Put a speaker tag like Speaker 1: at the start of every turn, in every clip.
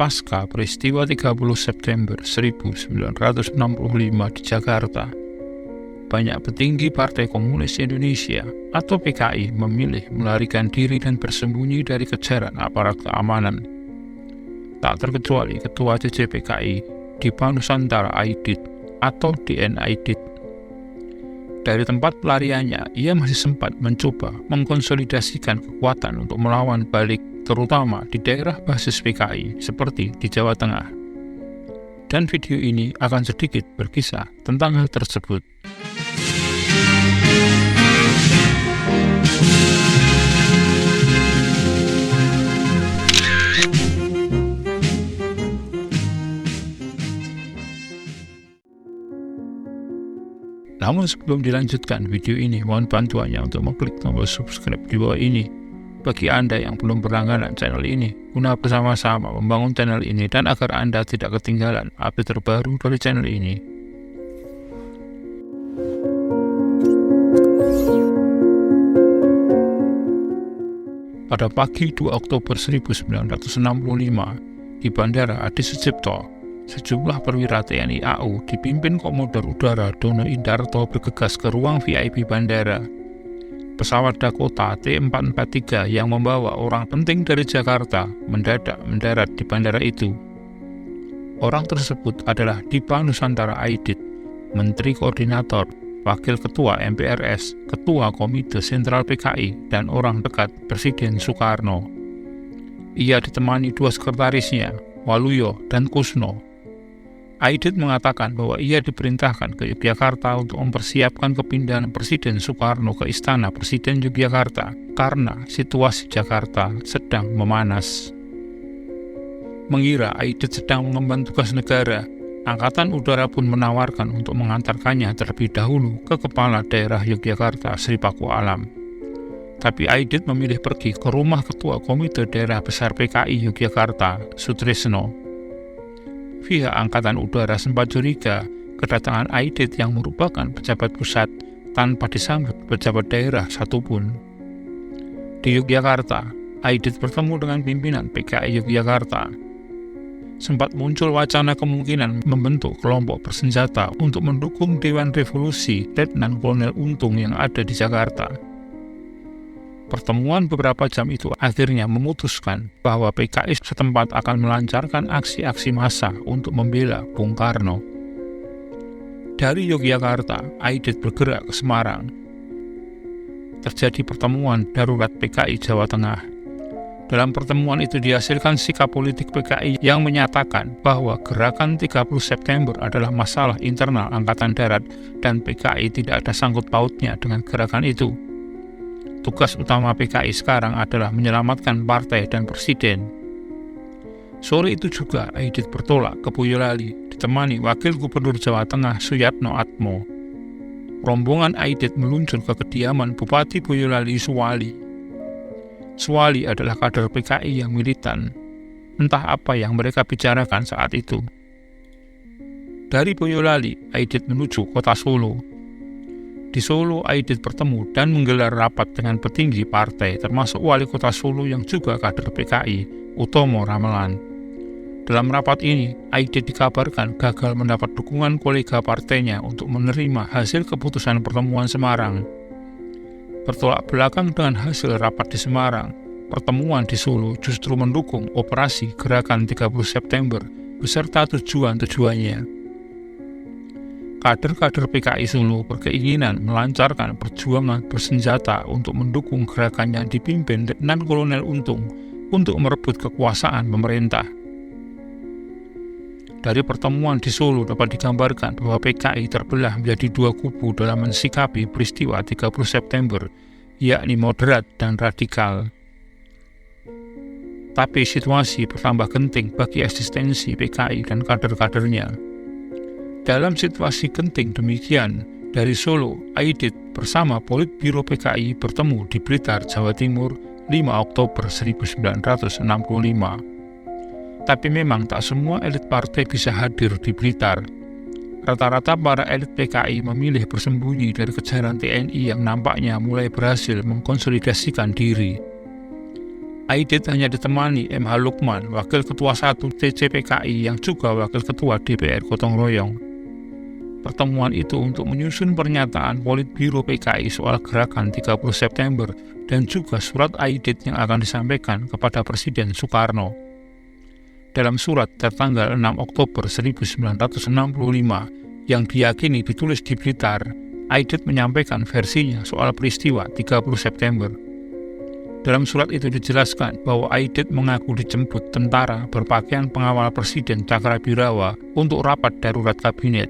Speaker 1: pasca peristiwa 30 September 1965 di Jakarta, banyak petinggi Partai Komunis Indonesia atau PKI memilih melarikan diri dan bersembunyi dari kejaran aparat keamanan. Tak terkecuali Ketua CCPKI Dipa Nusantara Aidit atau DN Aidit. Dari tempat pelariannya, ia masih sempat mencoba mengkonsolidasikan kekuatan untuk melawan balik, terutama di daerah basis PKI seperti di Jawa Tengah. Dan video ini akan sedikit berkisah tentang hal tersebut. Namun sebelum dilanjutkan video ini, mohon bantuannya untuk mengklik tombol subscribe di bawah ini. Bagi Anda yang belum berlangganan channel ini, guna bersama-sama membangun channel ini dan agar Anda tidak ketinggalan update terbaru dari channel ini. Pada pagi 2 Oktober 1965, di Bandara Adi Sucipto, sejumlah perwira TNI AU dipimpin Komodor Udara Dono Indarto bergegas ke ruang VIP bandara. Pesawat Dakota T443 yang membawa orang penting dari Jakarta mendadak mendarat di bandara itu. Orang tersebut adalah Dipa Nusantara Aidit, Menteri Koordinator, Wakil Ketua MPRS, Ketua Komite Sentral PKI, dan orang dekat Presiden Soekarno. Ia ditemani dua sekretarisnya, Waluyo dan Kusno. Aidit mengatakan bahwa ia diperintahkan ke Yogyakarta untuk mempersiapkan kepindahan Presiden Soekarno ke Istana Presiden Yogyakarta karena situasi Jakarta sedang memanas. Mengira Aidit sedang mengemban tugas negara, Angkatan Udara pun menawarkan untuk mengantarkannya terlebih dahulu ke Kepala Daerah Yogyakarta Sri Paku Alam. Tapi Aidit memilih pergi ke rumah Ketua Komite Daerah Besar PKI Yogyakarta, Sutrisno. Pihak Angkatan Udara sempat curiga kedatangan Aidit yang merupakan pejabat pusat tanpa disambut pejabat daerah satupun. Di Yogyakarta, Aidit bertemu dengan pimpinan PKI Yogyakarta. Sempat muncul wacana kemungkinan membentuk kelompok bersenjata untuk mendukung Dewan Revolusi Letnan Kolonel Untung yang ada di Jakarta. Pertemuan beberapa jam itu akhirnya memutuskan bahwa PKI setempat akan melancarkan aksi-aksi massa untuk membela Bung Karno. Dari Yogyakarta, Aidit bergerak ke Semarang. Terjadi pertemuan darurat PKI Jawa Tengah. Dalam pertemuan itu dihasilkan sikap politik PKI yang menyatakan bahwa gerakan 30 September adalah masalah internal Angkatan Darat dan PKI tidak ada sangkut pautnya dengan gerakan itu. Tugas utama PKI sekarang adalah menyelamatkan partai dan presiden. Sore itu juga Aidit bertolak ke Boyolali, ditemani Wakil Gubernur Jawa Tengah Suyatno Atmo. Rombongan Aidit meluncur ke kediaman Bupati Boyolali Suwali. Suwali adalah kader PKI yang militan. Entah apa yang mereka bicarakan saat itu. Dari Boyolali, Aidit menuju kota Solo. Di Solo, Aidit bertemu dan menggelar rapat dengan petinggi partai, termasuk Wali Kota Solo yang juga kader PKI, Utomo Ramelan. Dalam rapat ini, Aidit dikabarkan gagal mendapat dukungan kolega partainya untuk menerima hasil keputusan pertemuan Semarang. Bertolak belakang dengan hasil rapat di Semarang, pertemuan di Solo justru mendukung operasi Gerakan 30 September beserta tujuan-tujuannya. Kader-kader PKI Solo berkeinginan melancarkan perjuangan bersenjata untuk mendukung gerakan yang dipimpin Letnan Kolonel Untung untuk merebut kekuasaan pemerintah. Dari pertemuan di Solo dapat digambarkan bahwa PKI terbelah menjadi dua kubu dalam mensikapi peristiwa 30 September, yakni moderat dan radikal. Tapi situasi bertambah genting bagi eksistensi PKI dan kader-kadernya. Dalam situasi genting demikian, dari Solo, Aidit bersama Politbiro PKI bertemu di Blitar, Jawa Timur, 5 Oktober 1965. Tapi memang tak semua elit partai bisa hadir di Blitar. Rata-rata para elit PKI memilih bersembunyi dari kejaran TNI yang nampaknya mulai berhasil mengkonsolidasikan diri. Aidit hanya ditemani M.H. Lukman, Wakil Ketua 1 TCPKI yang juga Wakil Ketua DPR Gotong Royong. Pertemuan itu untuk menyusun pernyataan Politbiro PKI soal gerakan 30 September dan juga surat Aidit yang akan disampaikan kepada Presiden Soekarno. Dalam surat tertanggal 6 Oktober 1965 yang diyakini ditulis di Blitar, Aidit menyampaikan versinya soal peristiwa 30 September. Dalam surat itu dijelaskan bahwa Aidit mengaku dijemput tentara berpakaian pengawal Presiden Cakrabirawa untuk rapat darurat kabinet.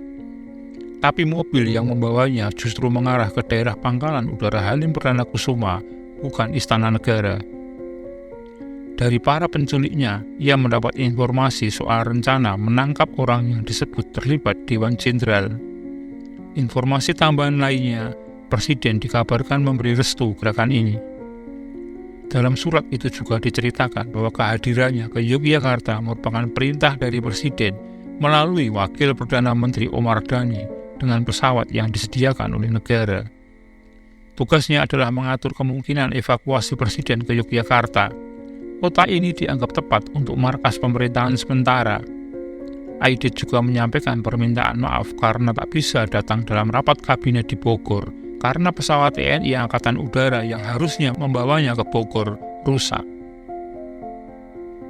Speaker 1: Tapi mobil yang membawanya justru mengarah ke daerah Pangkalan Udara Halim Perdana Kusuma, bukan Istana Negara. Dari para penculiknya, ia mendapat informasi soal rencana menangkap orang yang disebut terlibat Dewan Jenderal. Informasi tambahan lainnya, Presiden dikabarkan memberi restu gerakan ini. Dalam surat itu juga diceritakan bahwa kehadirannya ke Yogyakarta merupakan perintah dari Presiden melalui Wakil Perdana Menteri Omar Dhani dengan pesawat yang disediakan oleh negara. Tugasnya adalah mengatur kemungkinan evakuasi Presiden ke Yogyakarta. Kota ini dianggap tepat untuk markas pemerintahan sementara. Aidit juga menyampaikan permintaan maaf karena tak bisa datang dalam rapat kabinet di Bogor karena pesawat TNI Angkatan Udara yang harusnya membawanya ke Bogor rusak.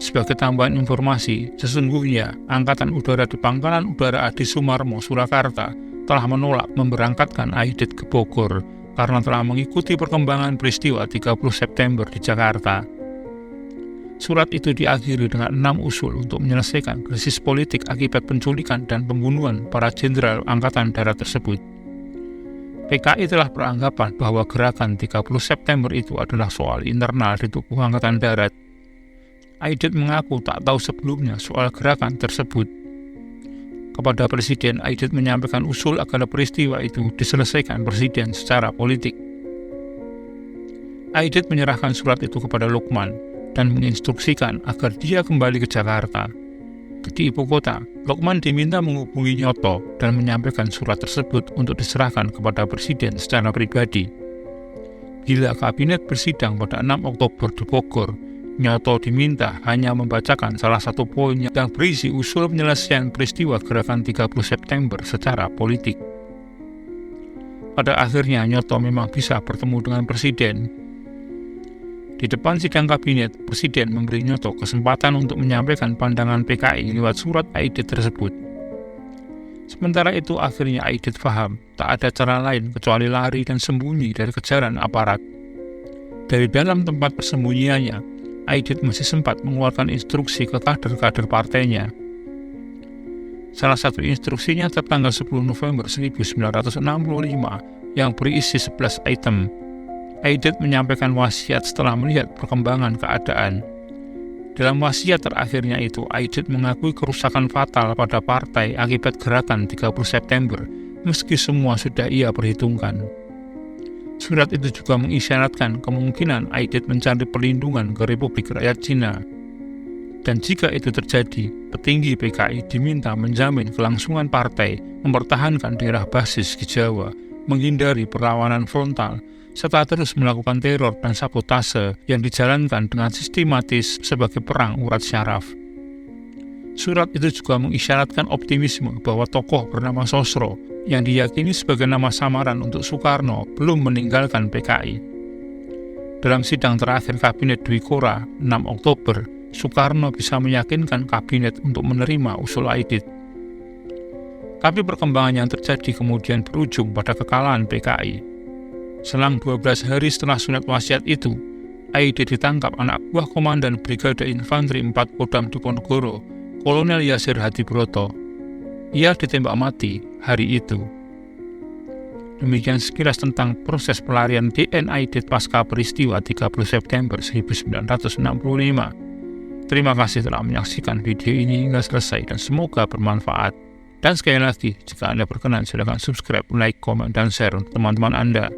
Speaker 1: Sebagai tambahan informasi, sesungguhnya Angkatan Udara di Pangkalan Udara Adi Sumarmo, Surakarta telah menolak memberangkatkan Aidit ke Bogor karena telah mengikuti perkembangan peristiwa 30 September di Jakarta. Surat itu diakhiri dengan 6 usul untuk menyelesaikan krisis politik akibat penculikan dan pembunuhan para jenderal Angkatan Darat tersebut. PKI telah beranggapan bahwa gerakan 30 September itu adalah soal internal di tubuh Angkatan Darat. Aidit mengaku tak tahu sebelumnya soal gerakan tersebut. Kepada Presiden, Aidit menyampaikan usul agar peristiwa itu diselesaikan Presiden secara politik. Aidit menyerahkan surat itu kepada Lukman dan menginstruksikan agar dia kembali ke Jakarta. Di ibu kota, Lukman diminta menghubungi Nyoto dan menyampaikan surat tersebut untuk diserahkan kepada Presiden secara pribadi. Bila kabinet bersidang pada 6 Oktober di Bogor, Nyoto diminta hanya membacakan salah satu poin yang berisi usul penyelesaian peristiwa gerakan 30 September secara politik. Pada akhirnya Nyoto memang bisa bertemu dengan Presiden. Di depan sidang kabinet, Presiden memberi Nyoto kesempatan untuk menyampaikan pandangan PKI lewat surat Aidit tersebut. Sementara itu akhirnya Aidit paham tak ada cara lain kecuali lari dan sembunyi dari kejaran aparat. Dari dalam tempat persembunyiannya, Aidit masih sempat mengeluarkan instruksi ke kader-kader partainya. Salah satu instruksinya tertanggal 10 November 1965 yang berisi 11 item. Aidit menyampaikan wasiat setelah melihat perkembangan keadaan. Dalam wasiat terakhirnya itu, Aidit mengakui kerusakan fatal pada partai akibat gerakan 30 September, meski semua sudah ia perhitungkan. Surat itu juga mengisyaratkan kemungkinan Aidit mencari perlindungan ke Republik Rakyat Cina. Dan jika itu terjadi, petinggi PKI diminta menjamin kelangsungan partai, mempertahankan daerah basis di Jawa, menghindari perlawanan frontal, serta terus melakukan teror dan sabotase yang dijalankan dengan sistematis sebagai perang urat syaraf. Surat itu juga mengisyaratkan optimisme bahwa tokoh bernama Sosro yang diyakini sebagai nama samaran untuk Soekarno belum meninggalkan PKI. Dalam sidang terakhir Kabinet Dwi Kora 6 Oktober, Soekarno bisa meyakinkan kabinet untuk menerima usul Aidit. Tapi perkembangan yang terjadi kemudian berujung pada kekalahan PKI. Selang 12 hari setelah surat wasiat itu, Aidit ditangkap anak buah Komandan Brigade Infanteri 4 Kodam Diponegoro, Kolonel Yasir Hadibroto. Ia ditembak mati hari itu. Demikian sekilas tentang proses pelarian DN Aidit pasca peristiwa 30 September 1965. Terima kasih telah menyaksikan video ini hingga selesai dan semoga bermanfaat. Dan sekali lagi, jika Anda berkenan, silakan subscribe, like, komen, dan share untuk teman-teman Anda.